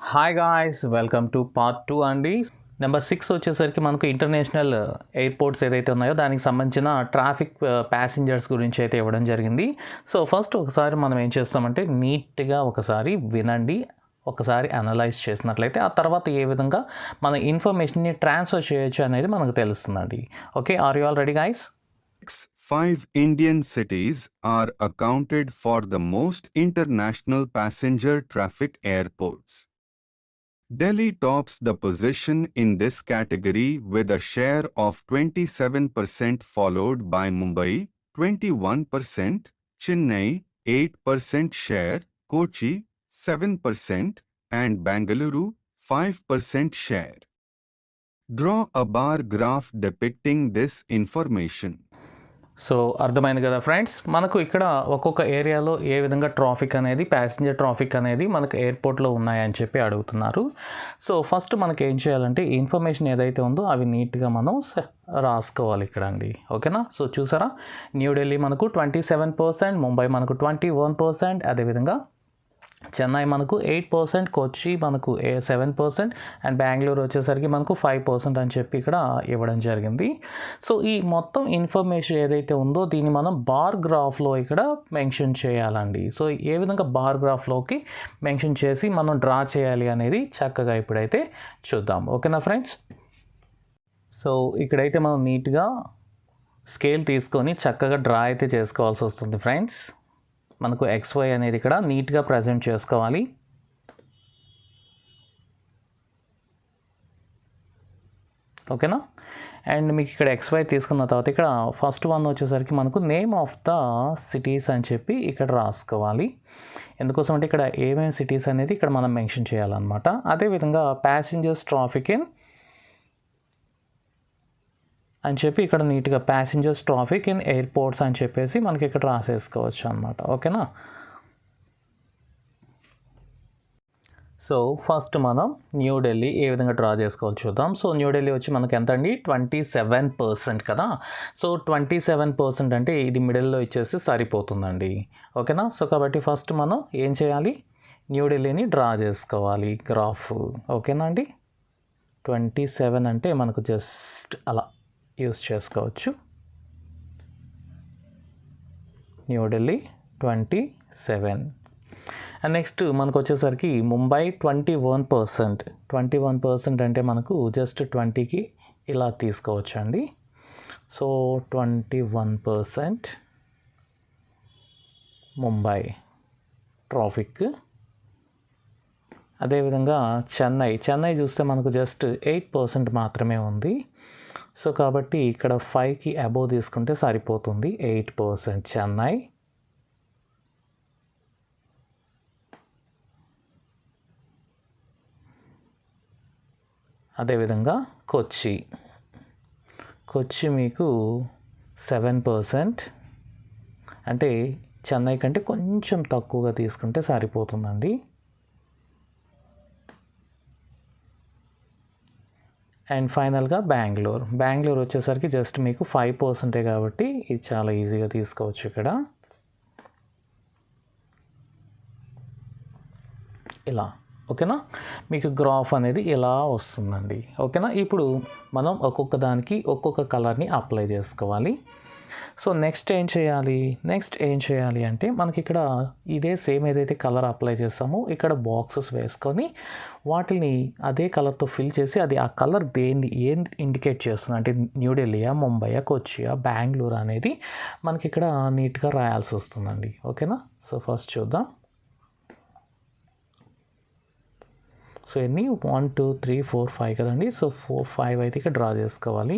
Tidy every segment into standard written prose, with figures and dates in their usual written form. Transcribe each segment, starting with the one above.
Hi guys, welcome to part 2 అండి. Number 6 వచ్చేసరికి మనకు ఇంటర్నేషనల్ ఎయిర్పోర్ట్స్ ఏదైతే ఉన్నాయో దానికి సంబంధించిన ట్రాఫిక్ ప్యాసింజర్స్ గురించి అయితే ఇవ్వడం జరిగింది. సో ఫస్ట్ ఒకసారి మనం ఏం చేస్తామంటే నీట్గా ఒకసారి వినండి, ఒకసారి అనలైజ్ చేసినట్లయితే ఆ తర్వాత ఏ విధంగా మన ఇన్ఫర్మేషన్ని ట్రాన్స్ఫర్ చేయొచ్చు అనేది మనకు తెలుస్తుందండి. Okay, are you all ready guys? 5 Indian cities are accounted for the most international passenger traffic airports. Delhi tops the position in this category with a share of 27%, followed by Mumbai 21%, Chennai 8% share, Kochi 7% and Bengaluru 5% share. Draw a bar graph depicting this information. So అర్థమైంది కదా friends, మనకు ఇక్కడ ఒక్కొక్క ఏరియాలో ఏ విధంగా traffic అనేది, passenger traffic అనేది మనకు ఎయిర్పోర్ట్లో ఉన్నాయని చెప్పి అడుగుతున్నారు. సో ఫస్ట్ మనకి ఏం చేయాలంటే ఇన్ఫర్మేషన్ ఏదైతే ఉందో అవి నీట్గా మనం రాసుకోవాలి ఇక్కడ అండి. ఓకేనా? సో చూసారా, న్యూఢిల్లీ మనకు 27%, ముంబై మనకు 21%, అదేవిధంగా చెన్నై మనకు 8%, కొచ్చి మనకు 7% అండ్ బెంగళూరు వచ్చేసరికి మనకు 5% అని చెప్పి ఇక్కడ ఇవ్వడం జరిగింది. సో ఈ మొత్తం ఇన్ఫర్మేషన్ ఏదైతే ఉందో దీన్ని మనం బార్ గ్రాఫ్లో ఇక్కడ మెన్షన్ చేయాలండి. సో ఏ విధంగా బార్ గ్రాఫ్లోకి మెన్షన్ చేసి మనం డ్రా చేయాలి అనేది చక్కగా ఇప్పుడైతే చూద్దాం. ఓకేనా ఫ్రెండ్స్? సో ఇక్కడైతే మనం నీట్గా స్కేల్ తీసుకొని చక్కగా డ్రా అయితే చేసుకోవాల్సి వస్తుంది ఫ్రెండ్స్. మనకు XY అనేది ఇక్కడ నీట్గా ప్రజెంట్ చేసుకోవాలి. ఓకేనా? అండ్ మీకు ఇక్కడ XY తీసుకున్న తర్వాత ఇక్కడ ఫస్ట్ వన్ వచ్చేసరికి మనకు నేమ్ ఆఫ్ ద సిటీస్ అని చెప్పి ఇక్కడ రాసుకోవాలి. ఎందుకోసం అంటే ఇక్కడ ఏమేమి సిటీస్ అనేది ఇక్కడ మనం మెన్షన్ చేయాలన్నమాట. అదేవిధంగా ప్యాసింజర్స్ ట్రాఫిక్ ఇన్ అని చెప్పి ఇక్కడ నీట్గా ప్యాసింజర్స్ ట్రాఫిక్ ఇన్ ఎయిర్పోర్ట్స్ అని చెప్పేసి మనకి ఇక్కడ రాసేసుకోవచ్చు అనమాట. ఓకేనా? సో ఫస్ట్ మనం న్యూఢిల్లీ ఏ విధంగా డ్రా చేసుకోవాలి చూద్దాం. సో న్యూఢిల్లీ వచ్చి మనకి ఎంత అండి, 27% కదా. సో 27% అంటే ఇది మిడిల్లో ఇచ్చేసి సరిపోతుందండి. ఓకేనా? సో కాబట్టి ఫస్ట్ మనం ఏం చేయాలి, న్యూఢిల్లీని డ్రా చేసుకోవాలి గ్రాఫ్. ఓకేనా అండి? 27 అంటే మనకు జస్ట్ అలా యూస్ చేసుకోవచ్చు. న్యూఢిల్లీ 27 అండ్ నెక్స్ట్ మనకు వచ్చేసరికి ముంబై 21%. 21% అంటే మనకు జస్ట్ 20కి ఇలా తీసుకోవచ్చు అండి. So 21% Mumbai traffic. అదేవిధంగా చెన్నై చూస్తే మనకు జస్ట్ 8% మాత్రమే ఉంది. సో కాబట్టి ఇక్కడ 5కి అబోవ్ తీసుకుంటే సరిపోతుంది. 8% చెన్నై. అదేవిధంగా కొచ్చి మీకు 7%, అంటే చెన్నై కంటే కొంచెం తక్కువగా తీసుకుంటే సరిపోతుందండి. అండ్ ఫైనల్గా బెంగళూరు వచ్చేసరికి జస్ట్ మీకు 5% కాబట్టి ఇది చాలా ఈజీగా తీసుకోవచ్చు ఇక్కడ. ఇలా ఓకేనా, మీకు గ్రాఫ్ అనేది ఇలా వస్తుందండి. ఓకేనా? ఇప్పుడు మనం ఒక్కొక్క దానికి ఒక్కొక్క కలర్ని అప్లై చేసుకోవాలి. సో నెక్స్ట్ ఏం చేయాలి అంటే మనకి ఇక్కడ ఇదే సేమ్ ఏదైతే కలర్ అప్లై చేస్తామో ఇక్కడ బాక్సెస్ వేసుకొని వాటిని అదే కలర్తో ఫిల్ చేసి అది ఆ కలర్ ఏం ఇండికేట్ చేస్తుంది అంటే న్యూఢిల్లీయా, ముంబైయా, కొచ్చియా, బెంగళూరు అనేది మనకి ఇక్కడ నీట్గా రాయాల్సి వస్తుందండి. ఓకేనా? సో ఫస్ట్ చూద్దాం. సో ఎన్ని 1 2 3 4 5 కదండి. సో 4 5 అయితే ఇక్కడ డ్రా చేసుకోవాలి.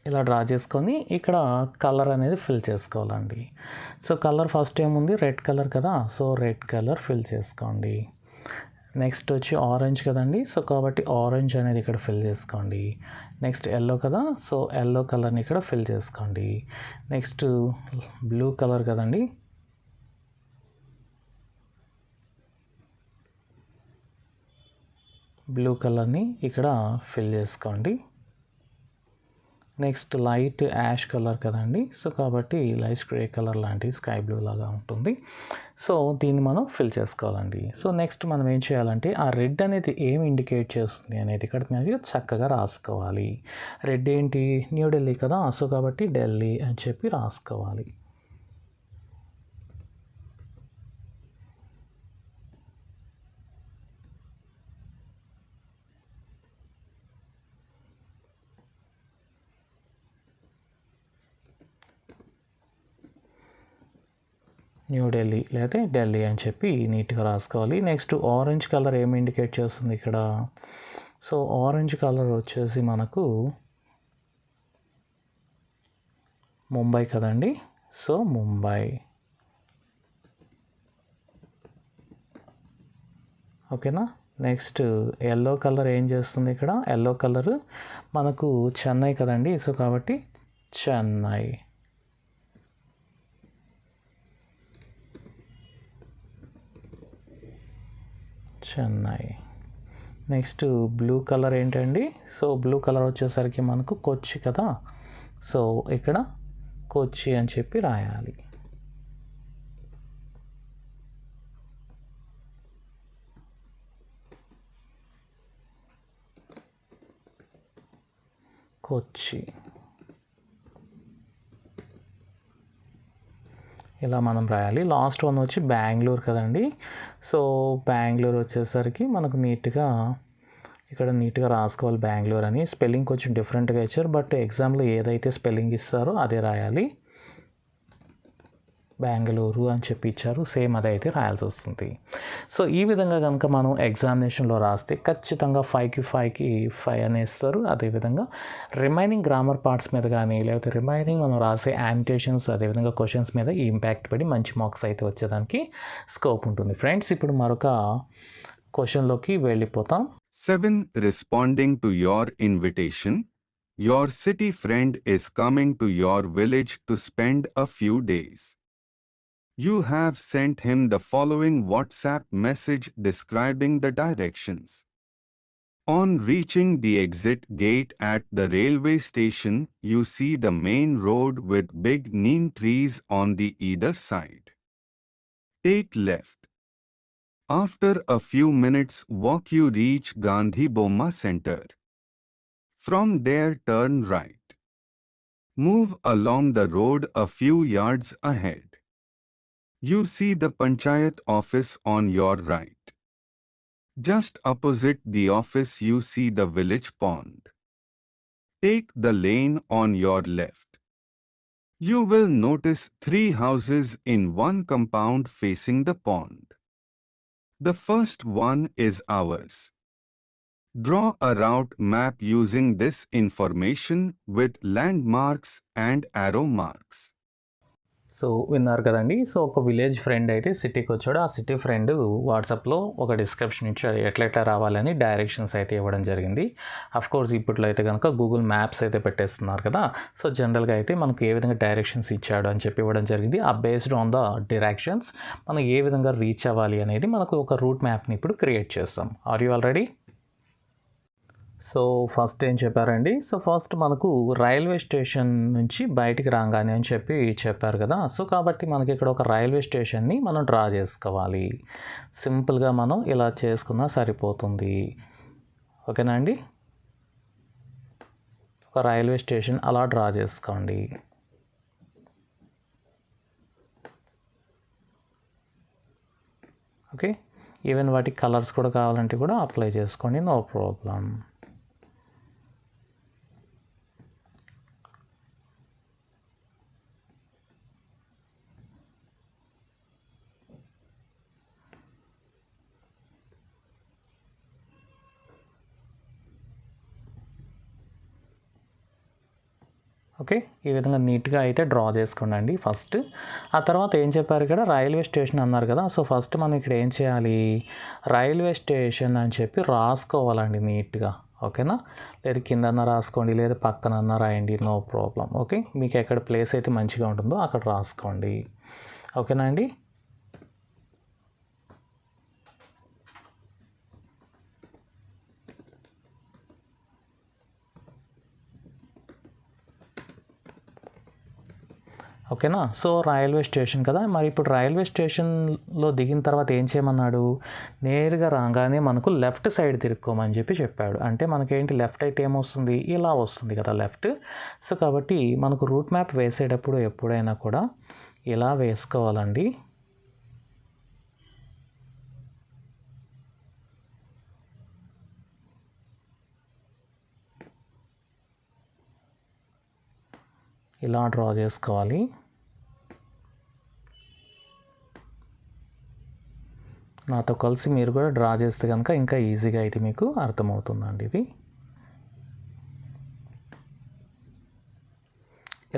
ఇలా డ్రా చేసుకొని ఇక్కడ కలర్ అనేది ఫిల్ చేసుకోవాలండి. సో కలర్ ఫస్ట్ ఏముంది, రెడ్ కలర్ కదా. సో రెడ్ కలర్ ఫిల్ చేసుకోండి. నెక్స్ట్ వచ్చి ఆరెంజ్ కదండి. సో కాబట్టి ఆరెంజ్ అనేది ఇక్కడ ఫిల్ చేసుకోండి. నెక్స్ట్ ఎల్లో కదా. సో ఎల్లో కలర్ని ఇక్కడ ఫిల్ చేసుకోండి. నెక్స్ట్ బ్లూ కలర్ కదండి. బ్లూ కలర్ని ఇక్కడ ఫిల్ చేసుకోండి. నెక్స్ట్ లైట్ యాష్ కలర్ కదండి, సో కాబట్టి లైట్ గ్రే కలర్ లాంటి స్కై బ్లూ లాగా ఉంటుంది. సో దీన్ని మనం ఫిల్ చేసుకోవాలండి. సో నెక్స్ట్ మనం ఏం చేయాలంటే ఆ రెడ్ అనేది ఏం ఇండికేట్ చేస్తుంది అనేది ఇక్కడ మీరు చక్కగా రాసుకోవాలి. రెడ్ ఏంటి, న్యూఢిల్లీ కదా, సో కాబట్టి ఢిల్లీ అని చెప్పి రాసుకోవాలి. న్యూఢిల్లీ లేదా ఢిల్లీ అని చెప్పి నీట్గా రాసుకోవాలి. నెక్స్ట్ ఆరెంజ్ కలర్ ఏమి ఇండికేట్ చేస్తుంది ఇక్కడ, సో ఆరెంజ్ కలర్ వచ్చేసి మనకు ముంబై కదండి, సో ముంబై. ఓకేనా. నెక్స్ట్ ఎల్లో కలర్ ఏం చేస్తుంది ఇక్కడ, ఎల్లో కలర్ మనకు చెన్నై కదండి, సో కాబట్టి Chennai. Chennai. Next blue colour ఏంటండి, సో బ్లూ కలర్ వచ్చేసరికి మనకు కొచ్చి కదా, సో ఇక్కడ కొచ్చి అని చెప్పి రాయాలి. కొచ్చి. ఇలా మనం రాయాలి. లాస్ట్ వన్ వచ్చి బెంగళూరు కదండి, సో బెంగళూరు వచ్చేసరికి మనకు నీట్గా ఇక్కడ నీట్గా రాసుకోవాలి బెంగళూరు అని. స్పెల్లింగ్ కొంచెం డిఫరెంట్గా ఇచ్చారు, బట్ ఎగ్జామ్లో ఏదైతే స్పెల్లింగ్ ఇస్తారో అదే రాయాలి. బెంగళూరు అని చెప్పి ఇచ్చారు, సేమ్ అదే అయితే రాయాల్సి వస్తుంది. సో ఈ విధంగా కనుక మనం ఎగ్జామినేషన్లో రాస్తే ఖచ్చితంగా 5కి 5 అని ఇస్తారు. అదేవిధంగా రిమైనింగ్ గ్రామర్ పార్ట్స్ మీద కానీ లేకపోతే రిమైనింగ్ మనం రాసే యానిటేషన్స్ అదేవిధంగా క్వశ్చన్స్ మీద ఈ ఇంపాక్ట్ పడి మంచి మార్క్స్ అయితే వచ్చేదానికి స్కోప్ ఉంటుంది. ఫ్రెండ్స్, ఇప్పుడు మరొక క్వశ్చన్లోకి వెళ్ళిపోతాం. 7. Responding to your invitation, your city friend is coming to your village to spend a few days. You have sent him the following WhatsApp message describing the directions. On reaching the exit gate at the railway station, you see the main road with big neem trees on the either side. Take left. After a few minutes walk you reach Gandhi Bomma Center. From there turn right. Move along the road a few yards ahead. You see the Panchayat office on your right. Just opposite the office you see the village pond. Take the lane on your left. You will notice 3 houses in one compound facing the pond. The first one is ours. Draw a route map using this information with landmarks and arrow marks. So విన్నారు కదండి. So ఒక village friend అయితే సిటీకి వచ్చాడు. ఆ city friend వాట్సాప్లో ఒక description ఇచ్చాడు, ఎట్లెట్లా రావాలని డైరెక్షన్స్ అయితే ఇవ్వడం జరిగింది. కోర్స్ ఇప్పట్లో అయితే కనుక గూగుల్ మ్యాప్స్ అయితే పెట్టేస్తున్నారు కదా, సో జనరల్గా అయితే మనకు ఏ విధంగా డైరెక్షన్స్ ఇచ్చాడు అని చెప్పి ఇవ్వడం జరిగింది. ఆ బేస్డ్ ఆన్ ద డైరెక్షన్స్ మనం ఏ విధంగా రీచ్ అవ్వాలి అనేది మనకు ఒక రూట్ మ్యాప్ని ఇప్పుడు క్రియేట్ చేస్తాం. Are you already? So first ఏం చెప్పారండి, సో ఫస్ట్ మనకు రైల్వే స్టేషన్ నుంచి బయటికి రాగానే అని చెప్పి చెప్పారు కదా, సో కాబట్టి మనకి ఇక్కడ ఒక రైల్వే స్టేషన్ని మనం డ్రా చేసుకోవాలి. సింపుల్గా మనం ఇలా చేసుకున్నా సరిపోతుంది. ఓకేనా అండి. ఒక రైల్వే స్టేషన్ అలా డ్రా చేసుకోండి. ఓకే, ఈవెన్ వాటి కలర్స్ కూడా కావాలంటే కూడా అప్లై చేసుకోండి, నో ప్రాబ్లం. ఓకే, ఈ విధంగా నీట్గా అయితే డ్రా చేసుకోండి ఫస్ట్. ఆ తర్వాత ఏం చెప్పారు ఇక్కడ, రైల్వే స్టేషన్ అన్నారు కదా, సో ఫస్ట్ మనం ఇక్కడ ఏం చేయాలి, రైల్వే స్టేషన్ అని చెప్పి రాసుకోవాలండి నీట్గా. ఓకేనా, లేదా కిందన్నా రాసుకోండి లేదా పక్కనన్నా రాయండి, నో ప్రాబ్లం. ఓకే, మీకు ఎక్కడ ప్లేస్ అయితే మంచిగా ఉంటుందో అక్కడ రాసుకోండి. ఓకేనా అండి. ఓకేనా. సో రైల్వే స్టేషన్ కదా, మరి ఇప్పుడు రైల్వే స్టేషన్లో దిగిన తర్వాత ఏం చేయమన్నాడు, నేరుగా రాగానే మనకు లెఫ్ట్ సైడ్ తిరుక్కోమని చెప్పాడు. అంటే మనకేంటి లెఫ్ట్ అయితే ఏమొస్తుంది, ఇలా వస్తుంది కదా లెఫ్ట్. సో కాబట్టి మనకు రూట్ మ్యాప్ వేసేటప్పుడు ఎప్పుడైనా కూడా ఇలా వేసుకోవాలండి. ఇలా డ్రా చేసుకోవాలి. నాతో కలిసి మీరు కూడా డ్రా చేస్తే కనుక ఇంకా ఈజీగా అయితే మీకు అర్థమవుతుందండి. ఇది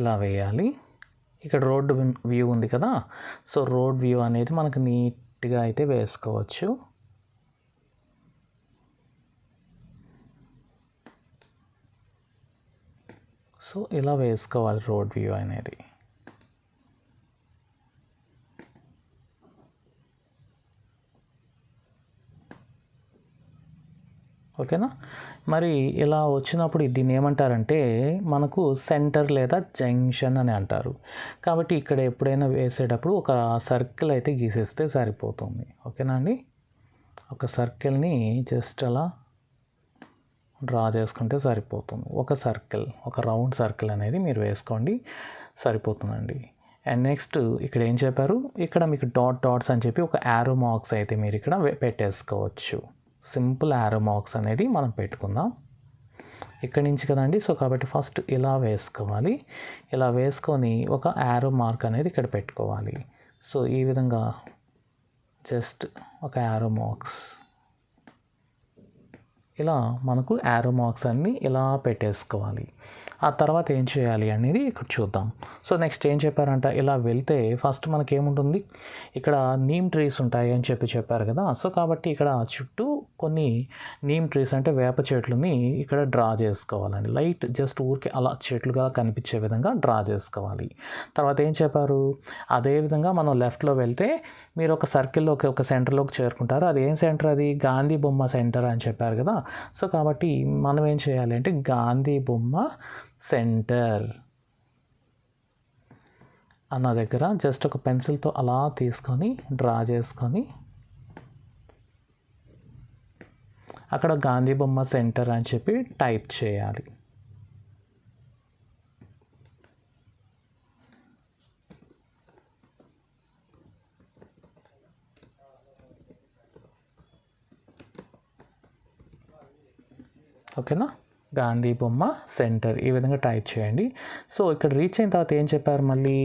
ఇలా వేయాలి. ఇక్కడ రోడ్ వ్యూ ఉంది కదా, సో రోడ్ వ్యూ అనేది మనకు నీట్గా అయితే వేసుకోవచ్చు. సో ఇలా వేసుకోవాలి రోడ్ వ్యూ అనేది. ఓకేనా. మరి ఇలా వచ్చినప్పుడు దీన్ని ఏమంటారంటే మనకు సెంటర్ లేదా జంక్షన్ అని అంటారు. కాబట్టి ఇక్కడ ఎప్పుడైనా వేసేటప్పుడు ఒక సర్కిల్ అయితే గీసేస్తే సరిపోతుంది. ఓకేనా అండి. ఒక సర్కిల్ని జస్ట్ అలా డ్రా చేసుకుంటే సరిపోతుంది. ఒక రౌండ్ సర్కిల్ అనేది మీరు వేసుకోండి, సరిపోతుందండి. అండ్ నెక్స్ట్ ఇక్కడ ఏం చెప్పారు, ఇక్కడ మీకు డాట్స్ అని చెప్పి ఒక యారో మార్క్స్ అయితే మీరు ఇక్కడ పెట్టేసుకోవచ్చు. సింపుల్ యారో మార్క్స్ అనేది మనం పెట్టుకుందాం ఇక్కడి నుంచి కదండి. సో కాబట్టి ఫస్ట్ ఇలా వేసుకోవాలి. ఇలా వేసుకొని ఒక యారో మార్క్ అనేది ఇక్కడ పెట్టుకోవాలి. సో ఈ విధంగా జస్ట్ ఒక యారో మార్క్స్, ఇలా మనకు యారో మార్క్స్ అన్నీ ఇలా పెట్టేసుకోవాలి. ఆ తర్వాత ఏం చేయాలి అనేది ఇక్కడ చూద్దాం. సో నెక్స్ట్ ఏం చెప్పారంట, ఇలా వెళ్తే ఫస్ట్ మనకి ఏముంటుంది, ఇక్కడ నీమ్ ట్రీస్ ఉంటాయి అని చెప్పారు కదా. సో కాబట్టి ఇక్కడ చుట్టూ కొన్ని నీమ్ ట్రీస్ అంటే వేప చెట్లని ఇక్కడ డ్రా చేసుకోవాలండి. లైట్ జస్ట్ ఊరికే అలా చెట్లుగా కనిపించే విధంగా డ్రా చేసుకోవాలి. తర్వాత ఏం చెప్పారు, అదేవిధంగా మనం లెఫ్ట్లో వెళ్తే మీరు ఒక సర్కిల్లోకి ఒక సెంటర్లోకి చేరుకుంటారు. అది ఏం సెంటర్, అది గాంధీ బొమ్మ సెంటర్ అని చెప్పారు కదా. సో కాబట్టి మనం ఏం చేయాలి అంటే గాంధీ బొమ్మ సెంటర్ అన్న దగ్గర జస్ట్ ఒక పెన్సిల్తో అలా తీసుకొని డ్రా చేసుకొని అక్కడ గాంధీ బొమ్మ సెంటర్ అని చెప్పి టైప్ చేయాలి. ఓకేనా, గాంధీ బొమ్మ సెంటర్ ఈ విధంగా టైప్ చేయండి. సో ఇక్కడ రీచ్ అయిన తర్వాత ఏం చెప్పారు, మళ్ళీ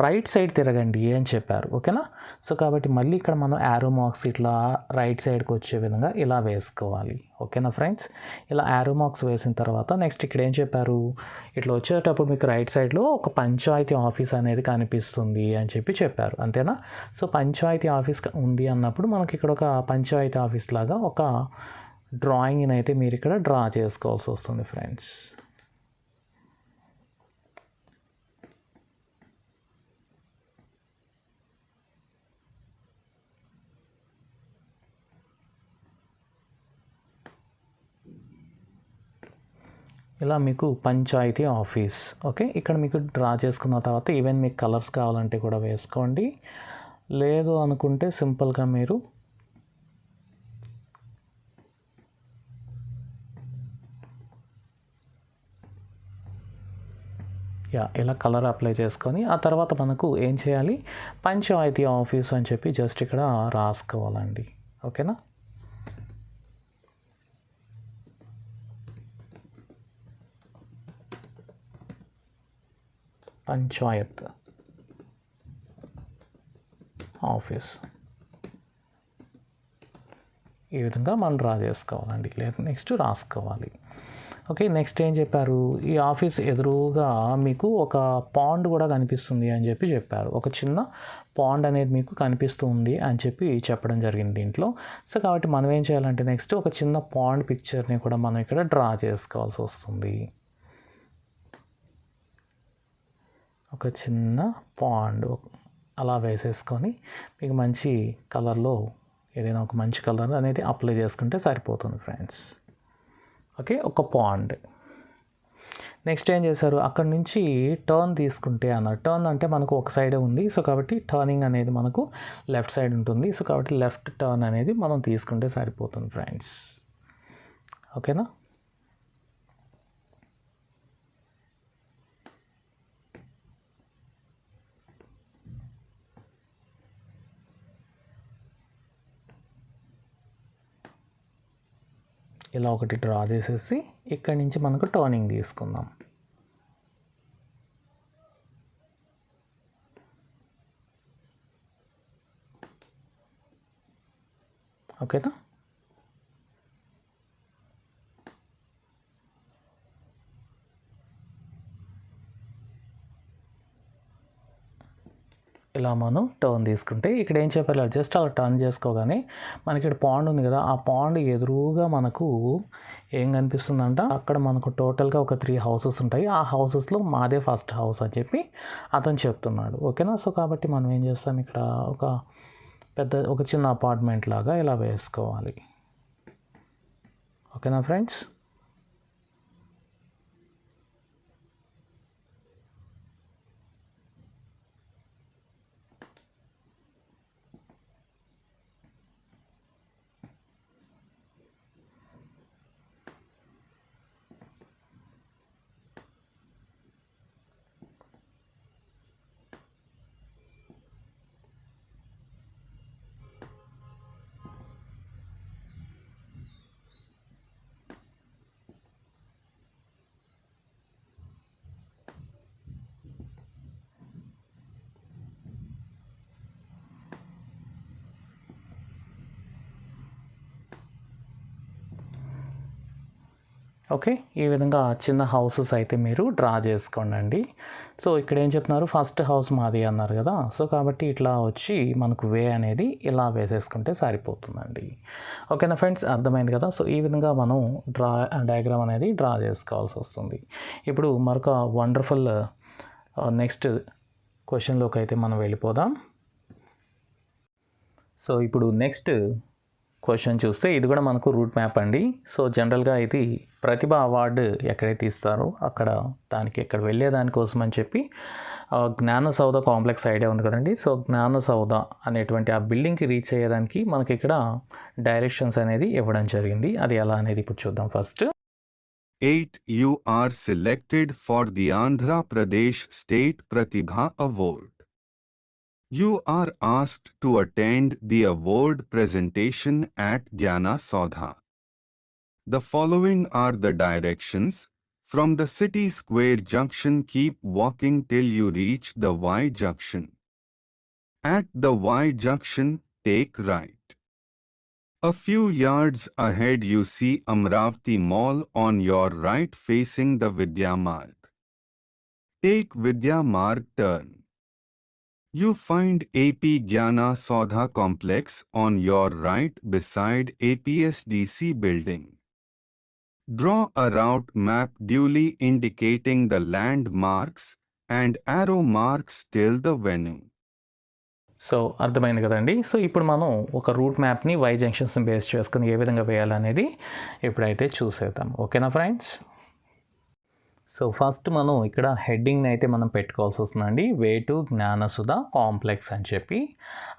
రైట్ సైడ్ తిరగండి అని చెప్పారు. ఓకేనా. సో కాబట్టి మళ్ళీ ఇక్కడ మనం యారో మార్క్స్ ఇట్లా రైట్ సైడ్కి వచ్చే విధంగా ఇలా వేసుకోవాలి. ఓకేనా ఫ్రెండ్స్. ఇలా యారో మార్క్స్ వేసిన తర్వాత నెక్స్ట్ ఇక్కడ ఏం చెప్పారు, ఇట్లా వచ్చేటప్పుడు మీకు రైట్ సైడ్లో ఒక పంచాయతీ ఆఫీస్ అనేది కనిపిస్తుంది అని చెప్పారు. అంతేనా. సో పంచాయతీ ఆఫీస్ ఉంది అన్నప్పుడు మనకి ఇక్కడ ఒక పంచాయతీ ఆఫీస్ లాగా ఒక డ్రాయింగ్ని అయితే మీరు ఇక్కడ డ్రా చేసుకోవాల్సి వస్తుంది ఫ్రెండ్స్. ఇలా మీకు పంచాయతీ ఆఫీస్. ఓకే, ఇక్కడ మీకు డ్రా చేసుకున్న తర్వాత ఈవెన్ మీకు కలర్స్ కావాలంటే కూడా వేసుకోండి, లేదు అనుకుంటే సింపుల్గా మీరు ఇలా కలర్ అప్లై చేసుకొని ఆ తర్వాత మనకు ఏం చేయాలి, పంచాయతీ ఆఫీస్ అని చెప్పి జస్ట్ ఇక్కడ రాసుకోవాలండి. ఓకేనా. పంచాయత్ ఆఫీస్ ఈ విధంగా మనం డ్రా చేసుకోవాలండి, లేదా నెక్స్ట్ రాసుకోవాలి. ఓకే, నెక్స్ట్ ఏం చెప్పారు, ఈ ఆఫీస్ ఎదురుగా మీకు ఒక పాండ్ కూడా కనిపిస్తుంది అని చెప్పారు. ఒక చిన్న పాండ్ అనేది మీకు కనిపిస్తుంది అని చెప్పడం జరిగింది దీంట్లో. సో కాబట్టి మనం ఏం చేయాలంటే నెక్స్ట్ ఒక చిన్న పాండ్ పిక్చర్ని కూడా మనం ఇక్కడ డ్రా చేసుకోవాల్సి వస్తుంది. ఒక చిన్న పాండ్ అలా వేసేసుకొని మీకు మంచి కలర్లో ఏదైనా ఒక మంచి కలర్ అనేది అప్లై చేసుకుంటే సరిపోతుంది ఫ్రెండ్స్. ఓకే, ఒక పాండ్. నెక్స్ట్ ఏం చేశారు, అక్కడ నుంచి టర్న్ తీసుకుంటే అన్నారు. టర్న్ అంటే మనకు ఒక సైడే ఉంది, సో కాబట్టి టర్నింగ్ అనేది మనకు లెఫ్ట్ సైడ్ ఉంటుంది. సో కాబట్టి లెఫ్ట్ టర్న్ అనేది మనం తీసుకుంటే సరిపోతుంది ఫ్రెండ్స్. ఓకేనా. ఇలా ఒకటి డ్రా చేసేసి ఇక్కడి నుంచి మనకు టర్నింగ్ తీసుకుందాం. ఓకేనా. ఇలా మనం టర్న్ తీసుకుంటే ఇక్కడ ఏం చెప్పారు, జస్ట్ అలా టర్న్ చేసుకోగానే మనకి ఇక్కడ పాండ్ ఉంది కదా, ఆ పాండ్ ఎదురుగా మనకు ఏం కనిపిస్తుందంట, అక్కడ మనకు టోటల్గా ఒక 3 houses ఉంటాయి. ఆ హౌసెస్లో మాదే ఫస్ట్ హౌస్ అని చెప్పి అతను చెప్తున్నాడు. ఓకేనా. సో కాబట్టి మనం ఏం చేస్తాం, ఇక్కడ ఒక చిన్న అపార్ట్మెంట్ లాగా ఇలా వేసుకోవాలి. ఓకేనా ఫ్రెండ్స్. ఓకే, ఈ విధంగా చిన్న హౌసెస్ అయితే మీరు డ్రా చేసుకోండి. సో ఇక్కడ ఏం చెప్తున్నారు, ఫస్ట్ హౌస్ మాది అన్నారు కదా, సో కాబట్టి ఇట్లా వచ్చి మనకు వే అనేది ఇలా వేసేసుకుంటే సరిపోతుందండి. ఓకేనా ఫ్రెండ్స్, అర్థమైంది కదా. సో ఈ విధంగా మనం డయాగ్రామ్ అనేది డ్రా చేసుకోవాల్సి వస్తుంది. ఇప్పుడు మరొక వండర్ఫుల్ నెక్స్ట్ క్వశ్చన్లోకి అయితే మనం వెళ్ళిపోదాం. సో ఇప్పుడు నెక్స్ట్ క్వశ్చన్ చూస్తే ఇది కూడా మనకు రూట్ మ్యాప్ అండి. సో జనరల్గా ఇది ప్రతిభ అవార్డు ఎక్కడైతే ఇస్తారో అక్కడ దానికి ఎక్కడ వెళ్ళేదానికోసం అని చెప్పి జ్ఞాన సౌధ కాంప్లెక్స్ ఐడియా ఉంది కదండి. సో జ్ఞాన సౌధ అనేటువంటి ఆ బిల్డింగ్కి రీచ్ అయ్యేదానికి మనకి ఇక్కడ డైరెక్షన్స్ అనేది ఇవ్వడం జరిగింది. అది ఎలా అనేది ఇప్పుడు చూద్దాం. First 8. You are selected for the Andhra Pradesh State Pratibha Award. You are asked to attend the award presentation at Jnana Saudha. The following are the directions. From the City Square Junction, keep walking till you reach the Y Junction. At the Y Junction, take right. A few yards ahead you see Amravati Mall on your right facing the Vidya Marg. Take Vidya Marg turn. You find AP Jnana Saudha complex on your right beside APSDC building. Draw a route map duly indicating the landmarks and arrow marks till the venue. So అర్థమైంది కదండి. So ఇప్పుడు మనం ఒక route మ్యాప్ని why జంక్షన్స్ని base చేసుకుని ఏ విధంగా వేయాలనేది ఇప్పుడైతే చూసేద్దాం. ఓకేనా ఫ్రెండ్స్. సో ఫస్ట్ మనం ఇక్కడ హెడ్డింగ్ని అయితే మనం పెట్టుకోవాల్సి వస్తుందండి, వే టు జ్ఞానసుధ కాంప్లెక్స్ అని చెప్పి.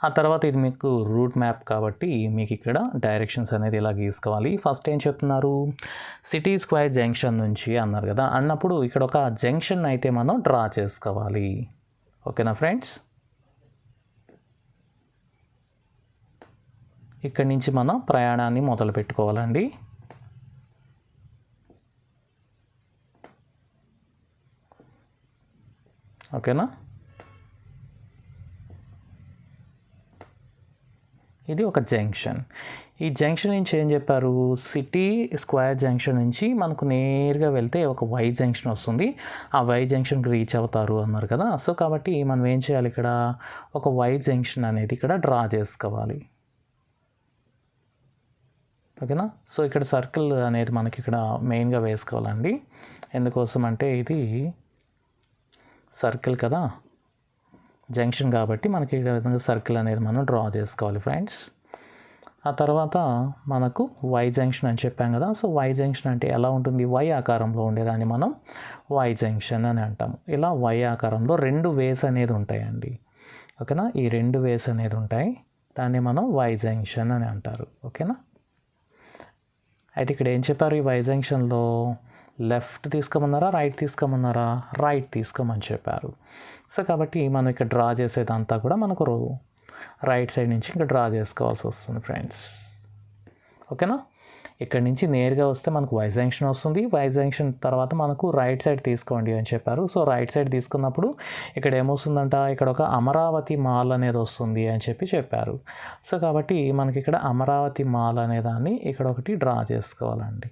ఆ తర్వాత ఇది మీకు రూట్ మ్యాప్ కాబట్టి మీకు ఇక్కడ డైరెక్షన్స్ అనేది ఇలా గీసుకోవాలి. ఫస్ట్ ఏం చెప్తున్నారు, సిటీ స్క్వేర్ జంక్షన్ నుంచి అన్నారు కదా, అన్నప్పుడు ఇక్కడ ఒక జంక్షన్ అయితే మనం డ్రా చేసుకోవాలి. ఓకేనా ఫ్రెండ్స్. ఇక్కడి నుంచి మనం ప్రయాణాన్ని మొదలు పెట్టుకోవాలండి. ఓకేనా. ఇది ఒక జంక్షన్. ఈ జంక్షన్ నుంచి ఏం చెప్పారు, సిటీ స్క్వేర్ జంక్షన్ నుంచి మనకు నేరుగా వెళ్తే ఒక వై జంక్షన్ వస్తుంది. ఆ వై జంక్షన్కి రీచ్ అవుతారు అన్నారు కదా. సో కాబట్టి మనం ఏం చేయాలి, ఇక్కడ ఒక వై జంక్షన్ అనేది ఇక్కడ డ్రా చేసుకోవాలి. ఓకేనా. సో ఇక్కడ సర్కిల్ అనేది మనకి ఇక్కడ మెయిన్గా వేసుకోవాలండి. ఎందుకోసం అంటే ఇది సర్కిల్ కదా, జంక్షన్ కాబట్టి మనకి ఈ విధంగా సర్కిల్ అనేది మనం డ్రా చేసుకోవాలి ఫ్రెండ్స్. ఆ తర్వాత మనకు వై జంక్షన్ అని చెప్పాం కదా. సో వై జంక్షన్ అంటే ఎలా ఉంటుంది, వై ఆకారంలో ఉండేదాన్ని మనం వై జంక్షన్ అని అంటాం. ఇలా వై ఆకారంలో 2 వేస్ అనేది ఉంటాయండి. ఓకేనా, ఈ 2 వేస్ అనేది ఉంటాయి, దాన్ని మనం వై జంక్షన్ అని అంటారు. ఓకేనా, అయితే ఇక్కడ ఏం చెప్పారు, ఈ వై జంక్షన్లో లెఫ్ట్ తీసుకోమన్నారా రైట్ తీసుకోమన్నారా, రైట్ తీసుకోమని చెప్పారు. సో కాబట్టి మనం ఇక్కడ డ్రా చేసేదంతా కూడా మనకు రైట్ సైడ్ నుంచి ఇంకా డ్రా చేసుకోవాల్సి వస్తుంది ఫ్రెండ్స్. ఓకేనా, ఇక్కడ నుంచి నేరుగా వస్తే మనకు వై జంక్షన్ వస్తుంది. వై జంక్షన్ తర్వాత మనకు రైట్ సైడ్ తీసుకోండి అని చెప్పారు. సో రైట్ సైడ్ తీసుకున్నప్పుడు ఇక్కడ ఏమొస్తుందంట, ఇక్కడ ఒక అమరావతి మాల్ అనేది వస్తుంది అని చెప్పారు. సో కాబట్టి మనకి ఇక్కడ అమరావతి మాల్ అనే దాన్ని ఇక్కడ ఒకటి డ్రా చేసుకోవాలండి.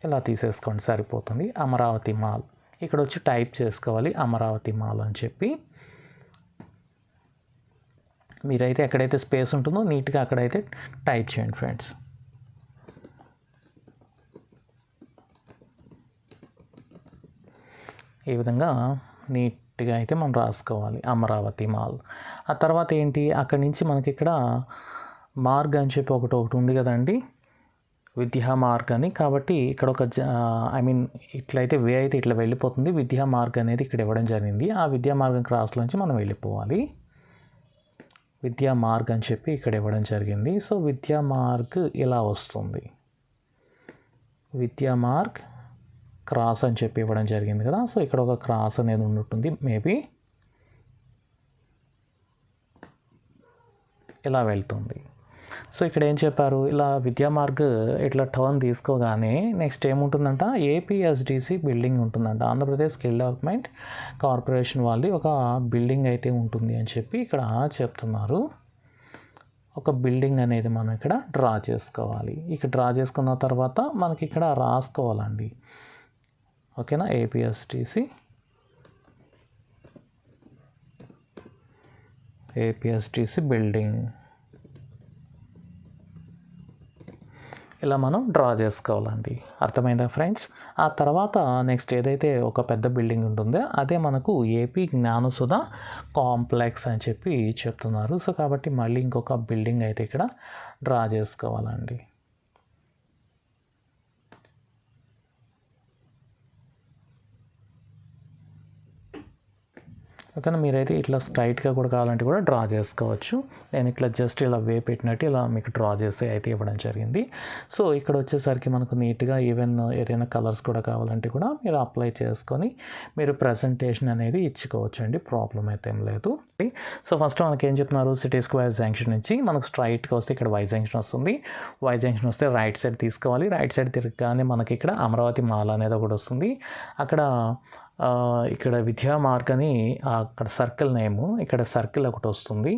ఇలా తీసేసుకోండి సరిపోతుంది. అమరావతి మాల్ ఇక్కడ వచ్చి టైప్ చేసుకోవాలి అమరావతి మాల్ అని చెప్పి. మీరైతే ఎక్కడైతే స్పేస్ ఉంటుందో నీట్గా అక్కడైతే టైప్ చేయండి ఫ్రెండ్స్. ఈ విధంగా నీట్గా అయితే మనం రాసుకోవాలి అమరావతి మాల్. ఆ తర్వాత ఏంటి, అక్కడి నుంచి మనకి ఇక్కడ మార్గ్ అని చెప్పి ఒకటి ఉంది కదండి, విద్యా మార్గ్ అని. కాబట్టి ఇక్కడ ఒక ఇట్లయితే వే అయితే ఇట్లా వెళ్ళిపోతుంది. విద్యా మార్గ్ అనేది ఇక్కడ ఇవ్వడం జరిగింది. ఆ విద్యా మార్గం క్రాస్లోంచి మనం వెళ్ళిపోవాలి. విద్యా మార్గ్ అని చెప్పి ఇక్కడ ఇవ్వడం జరిగింది. సో విద్యా మార్గ్ ఇలా వస్తుంది, విద్యా మార్గ్ క్రాస్ అని చెప్పి ఇవ్వడం జరిగింది కదా. సో ఇక్కడ ఒక క్రాస్ అనేది ఉంటుంది, మేబీ ఇలా వెళ్తుంది. సో ఇక్కడ ఏం చెప్పారు, ఇలా విద్యా మార్గ్ ఇట్లా టర్న్ తీసుకోగానే నెక్స్ట్ ఏముంటుందంట, ఏపీఎస్డిసి బిల్డింగ్ ఉంటుందంట. ఆంధ్రప్రదేశ్ స్కిల్ డెవలప్మెంట్ కార్పొరేషన్ వాళ్ళది ఒక బిల్డింగ్ అయితే ఉంటుంది అని చెప్పి ఇక్కడ చెప్తున్నారు. ఒక బిల్డింగ్ అనేది మనం ఇక్కడ డ్రా చేసుకోవాలి. ఇక్కడ డ్రా చేసుకున్న తర్వాత మనకి ఇక్కడ రాసుకోవాలండి. ఓకేనా, ఏపీఎస్డిసి బిల్డింగ్ ఇలా మనం డ్రా చేసుకోవాలండి. అర్థమైందా ఫ్రెండ్స్? ఆ తర్వాత నెక్స్ట్ ఏదైతే ఒక పెద్ద బిల్డింగ్ ఉంటుందో అదే మనకు ఏపీ జ్ఞానసుధ కాంప్లెక్స్ అని చెప్పి చెప్తున్నారు. సో కాబట్టి మళ్ళీ ఇంకొక బిల్డింగ్ అయితే ఇక్కడ డ్రా చేసుకోవాలండి. ఓకేనా, మీరైతే ఇట్లా స్ట్రైట్గా కూడా కావాలంటే కూడా డ్రా చేసుకోవచ్చు. నేను ఇట్లా జస్ట్ ఇలా వే పెట్టినట్టు ఇలా మీకు డ్రా చేసి అయితే ఇవ్వడం జరిగింది. సో ఇక్కడ వచ్చేసరికి మనకు నీట్గా ఈవెన్ ఏదైనా కలర్స్ కూడా కావాలంటే కూడా మీరు అప్లై చేసుకొని మీరు ప్రజెంటేషన్ అనేది ఇచ్చుకోవచ్చు అండి, ప్రాబ్లం అయితే ఏం లేదు. సో ఫస్ట్ మనకి ఏం చెప్తున్నారు, సిటీ స్క్వేర్ జంక్షన్ నుంచి మనకు స్ట్రైట్గా వస్తే ఇక్కడ వై జంక్షన్ వస్తుంది. వై జంక్షన్ వస్తే రైట్ సైడ్ తీసుకోవాలి. రైట్ సైడ్ తిరగగానే మనకి ఇక్కడ అమరావతి మాల్ అనేది ఒకటి వస్తుంది. అక్కడ ఇక్కడ విద్యా మార్గ్ అని అక్కడ సర్కిల్ నేము, ఇక్కడ సర్కిల్ ఒకటి వస్తుంది,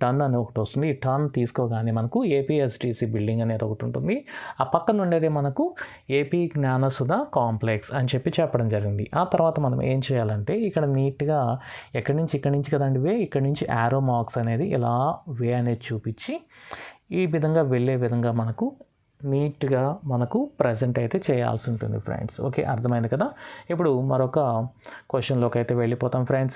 టర్న్ అని ఒకటి వస్తుంది. ఈ టర్న్ తీసుకోగానే మనకు ఏపీఎస్డిసి బిల్డింగ్ అనేది ఒకటి ఉంటుంది. ఆ పక్కన ఉండేది మనకు ఏపీ జ్ఞానసుధ కాంప్లెక్స్ అని చెప్పడం జరిగింది. ఆ తర్వాత మనం ఏం చేయాలంటే ఇక్కడ నీట్గా ఇక్కడి నుంచి కదండి వే, ఇక్కడి నుంచి యారో మార్క్స్ అనేది ఇలా వే అనేది చూపించి ఈ విధంగా వెళ్ళే విధంగా మనకు నీట్గా మనకు ప్రజెంట్ అయితే చేయాల్సి ఉంటుంది ఫ్రెండ్స్. ఓకే, అర్థమైంది కదా. ఇప్పుడు మరొక క్వశ్చన్లోకి అయితే వెళ్ళిపోతాం ఫ్రెండ్స్.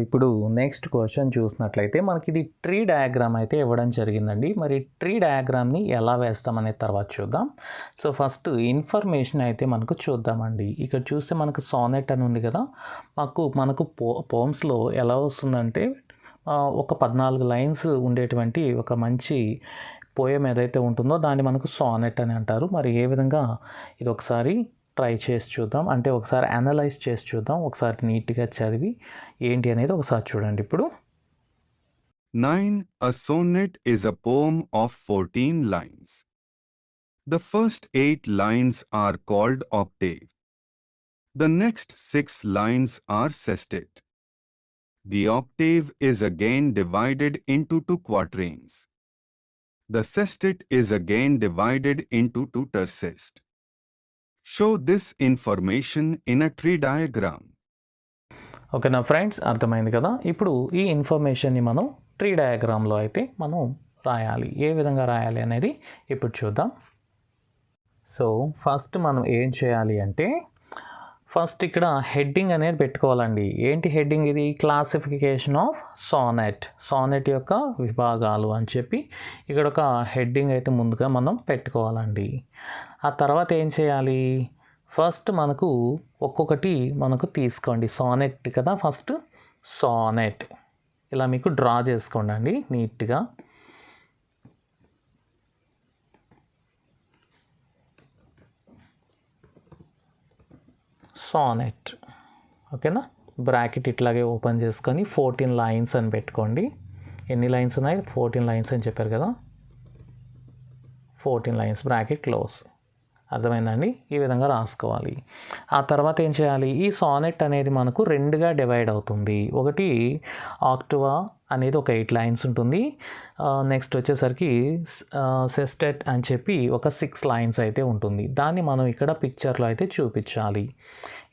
ఇప్పుడు నెక్స్ట్ క్వశ్చన్ చూసినట్లయితే మనకి ఇది ట్రీ డయాగ్రామ్ అయితే ఇవ్వడం జరిగిందండి. మరి ట్రీ డయాగ్రామ్ని ఎలా వేస్తామనే తర్వాత చూద్దాం. సో ఫస్ట్ ఇన్ఫర్మేషన్ అయితే మనకు చూద్దామండి. ఇక్కడ చూస్తే మనకు సానెట్ అని ఉంది కదా, మనకు పోమ్స్లో ఎలా వస్తుందంటే ఒక 14 లైన్స్ ఉండేటువంటి ఒక మంచి పోయం ఏదైతే ఉంటుందో దాన్ని మనకు సానెట్ అని అంటారు. మరి ఏ విధంగా ఇది ఒకసారి ట్రై చేసి చూద్దాం, అంటే ఒకసారి అనలైజ్ చేసి చూద్దాం, ఒకసారి నీట్గా చదివి ఏంటి అనేది ఒకసారి చూడండి. ఇప్పుడు 9. A sonnet is a poem of 14 lines. The first 8 lines are called octave. The next 6 lines are sestet. The octave is again divided into 2 quatrains. The sestet is again divided into 2 tercets. Show this information in a tree diagram. ఓకేనా friends, అర్థమైంది కదా. ఇప్పుడు ఈ ఇన్ఫర్మేషన్ని మనం tree డయాగ్రామ్లో అయితే మనం రాయాలి. ఏ విధంగా రాయాలి అనేది ఇప్పుడు చూద్దాం. సో ఫస్ట్ మనం ఏం చేయాలి అంటే ఫస్ట్ ఇక్కడ హెడ్డింగ్ అనేది పెట్టుకోవాలండి. ఏంటి హెడ్డింగ్ ఇది? క్లాసిఫికేషన్ ఆఫ్ సానెట్ యొక్క విభాగాలు అని చెప్పి ఇక్కడ ఒక హెడ్డింగ్ అయితే ముందుగా మనం పెట్టుకోవాలండి. ఆ తర్వాత ఏం చేయాలి? ఫస్ట్ మనకు ఒక్కొక్కటి మనకు తీసుకోండి. సానెట్ కదా, ఫస్ట్ సానెట్ ఇలా మీకు డ్రా చేసుకోండి అండి నీట్గా. సానెట్ ఓకేనా. బ్రాకెట్ ఇట్లాగే ఓపెన్ చేసుకొని 14 లైన్స్ అని పెట్టుకోండి. ఎన్ని లైన్స్ ఉన్నాయి? 14 లైన్స్ అని చెప్పారు కదా, 14 లైన్స్ బ్రాకెట్ క్లోజ్. అర్థమైందండి? ఈ విధంగా రాసుకోవాలి. ఆ తర్వాత ఏం చేయాలి? ఈ సానెట్ అనేది మనకు రెండుగా డివైడ్ అవుతుంది. ఒకటి ఆక్టివా అనేది ఒక 8 లైన్స్ ఉంటుంది. నెక్స్ట్ వచ్చేసరికి సెస్టెట్ అని చెప్పి ఒక 6 లైన్స్ అయితే ఉంటుంది. దాన్ని మనం ఇక్కడ పిక్చర్లో అయితే చూపించాలి.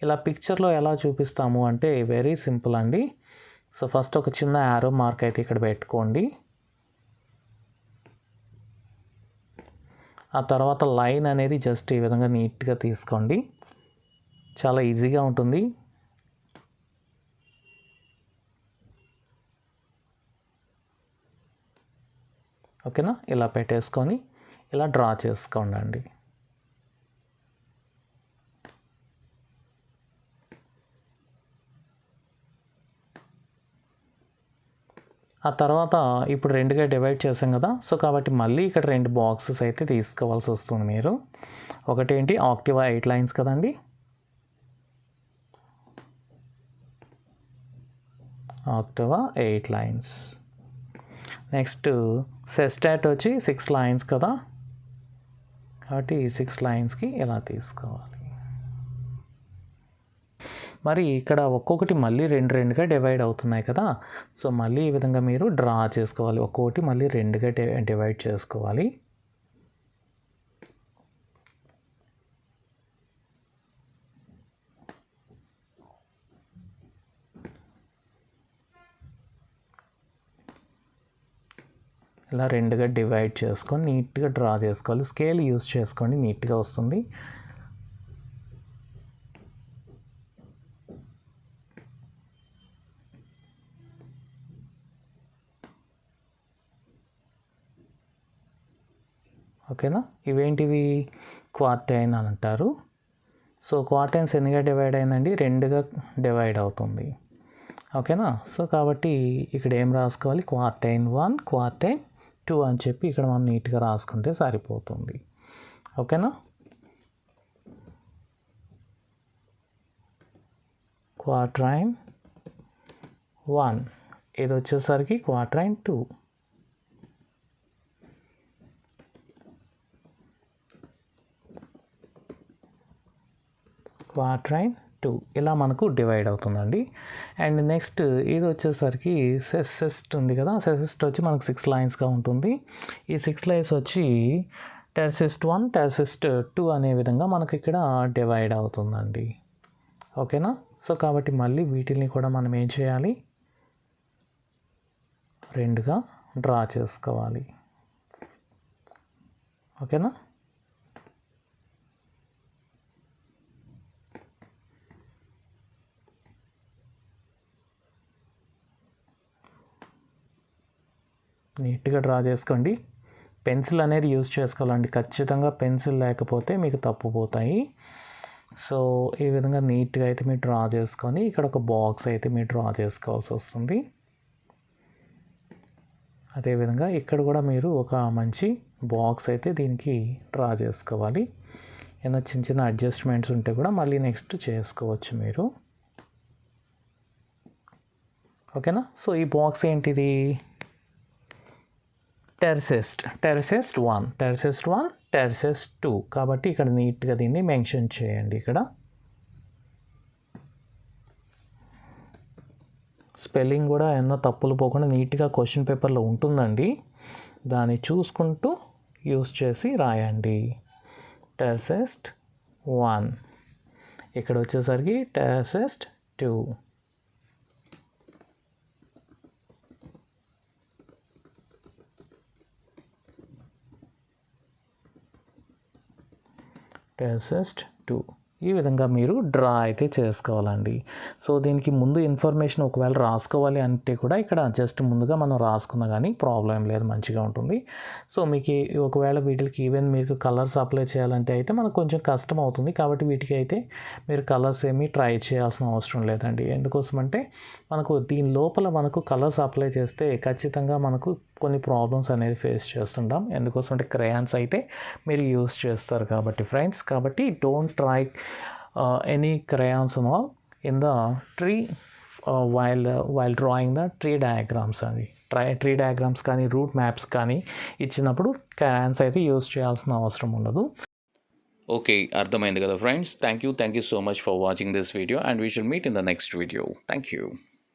ఇలా పిక్చర్లో ఎలా చూపిస్తాము అంటే వెరీ సింపుల్ అండి. సో ఫస్ట్ ఒక చిన్న యారో మార్క్ అయితే ఇక్కడ పెట్టుకోండి. ఆ తర్వాత లైన్ అనేది జస్ట్ ఈ విధంగా నీట్గా తీసుకోండి. చాలా ఈజీగా ఉంటుంది. ఓకేనా? ఇలా పెట్టేసుకొని ఇలా డ్రా చేసుకోండి అండి. ఆ తర్వాత ఇప్పుడు రెండుగా డివైడ్ చేసాం కదా, సో కాబట్టి మళ్ళీ ఇక్కడ 2 బాక్సెస్ అయితే తీసుకోవాల్సి వస్తుంది మీరు. ఒకటేంటి ఆక్టివా 8 లైన్స్ కదండి, ఆక్టివా 8 లైన్స్. నెక్స్ట్ సెస్టాట్ వచ్చి 6 లైన్స్ కదా, కాబట్టి ఈ 6 లైన్స్కి ఇలా తీసుకోవాలి. మరి ఇక్కడ ఒక్కొక్కటి మళ్ళీ 2గా డివైడ్ అవుతున్నాయి కదా, సో మళ్ళీ ఈ విధంగా మీరు డ్రా చేసుకోవాలి. ఒక్కొక్కటి మళ్ళీ 2గా డివైడ్ చేసుకోవాలి. ఇలా 2గా డివైడ్ చేసుకొని నీట్గా డ్రా చేసుకోవాలి. స్కేల్ యూస్ చేసుకోండి, నీట్గా వస్తుంది. ఓకేనా? ఇవేంటివి? క్వార్టైన్ అని అంటారు. సో క్వార్టైన్స్ ఎన్నిగా డివైడ్ అయిందండి? 2గా డివైడ్ అవుతుంది. ఓకేనా? సో కాబట్టి ఇక్కడ ఏం రాసుకోవాలి? క్వార్టైన్ 1, క్వార్టైన్ 2 అని చెప్పి ఇక్కడ మనం నీట్గా రాసుకుంటే సరిపోతుంది. ఓకేనా? క్వార్టైన్ 1, ఇది వచ్చేసరికి క్వార్టైన్ 2, క్వార్టైన్ 2 ఇలా మనకు డివైడ్ అవుతుందండి. అండ్ నెక్స్ట్ ఇది వచ్చేసరికి సెసిస్ట్ ఉంది కదా, సెసిస్ట్ వచ్చి మనకు 6 లైన్స్గా ఉంటుంది. ఈ 6 లైన్స్ వచ్చి టెర్సిస్ట్ 1, టెర్సిస్ట్ 2 అనే విధంగా మనకి ఇక్కడ డివైడ్ అవుతుందండి. ఓకేనా? సో కాబట్టి మళ్ళీ వీటిని కూడా మనం ఏం చేయాలి? 2గా డ్రా చేసుకోవాలి. ఓకేనా? నీట్గా డ్రా చేసుకోండి. పెన్సిల్ అనేది యూజ్ చేసుకోవాలండి ఖచ్చితంగా. పెన్సిల్ లేకపోతే మీకు తప్పుపోతాయి. సో ఈ విధంగా నీట్గా అయితే మీరు డ్రా చేసుకొని ఇక్కడ ఒక బాక్స్ అయితే మీరు డ్రా చేసుకోవాల్సి వస్తుంది. అదేవిధంగా ఇక్కడ కూడా మీరు ఒక మంచి బాక్స్ అయితే దీనికి డ్రా చేసుకోవాలి. ఏదైనా చిన్న చిన్న అడ్జస్ట్మెంట్స్ ఉంటే కూడా మళ్ళీ నెక్స్ట్ చేసుకోవచ్చు మీరు. ఓకేనా? సో ఈ బాక్స్ ఏంటిది? టెర్సిస్ట్ 1, టెర్సిస్ట్ 1, టెర్సిస్ట్ 2. కాబట్టి ఇక్కడ నీట్గా దీన్ని మెన్షన్ చేయండి. ఇక్కడ స్పెల్లింగ్ కూడా ఏమన్నా తప్పులు పోకుండా నీట్గా క్వశ్చన్ పేపర్లో ఉంటుందండి. దాన్ని చూసుకుంటూ యూస్ చేసి రాయండి. టెర్సిస్ట్ 1, ఇక్కడ వచ్చేసరికి టెర్సిస్ట్ 2. టెర్సిస్ట్ 2. ఈ విధంగా మీరు డ్రా అయితే చేసుకోవాలండి. సో దీనికి ముందు ఇన్ఫర్మేషన్ ఒకవేళ రాసుకోవాలి అంటే కూడా ఇక్కడ జస్ట్ ముందుగా మనం రాసుకున్నా కానీ ప్రాబ్లం లేదు, మంచిగా ఉంటుంది. సో మీకు ఒకవేళ వీటికి ఈవెన్ మీకు కలర్స్ అప్లై చేయాలంటే అయితే మనకు కొంచెం కష్టం అవుతుంది. కాబట్టి వీటికి అయితే మీరు కలర్స్ ఏమీ ట్రై చేయాల్సిన అవసరం లేదండి. ఎందుకోసం అంటే మనకు దీని లోపల మనకు కలర్స్ అప్లై చేస్తే ఖచ్చితంగా మనకు కొన్ని ప్రాబ్లమ్స్ అనేది ఫేస్ చేస్తుంటాం. ఎందుకోసం అంటే క్రేయాన్స్ అయితే మీరు యూస్ చేస్తారు కాబట్టి ఫ్రెండ్స్. కాబట్టి don't try any crayons and all in the tree while drawing the tree diagrams అండి. ట్రీ డయాగ్రామ్స్ కానీ రూట్ మ్యాప్స్ కానీ ఇచ్చినప్పుడు క్రేయాన్స్ అయితే యూస్ చేయాల్సిన అవసరం ఉండదు. ఓకే, అర్థమైంది కదా friends. Thank you so much for watching this video and we should meet in the next video. Thank you.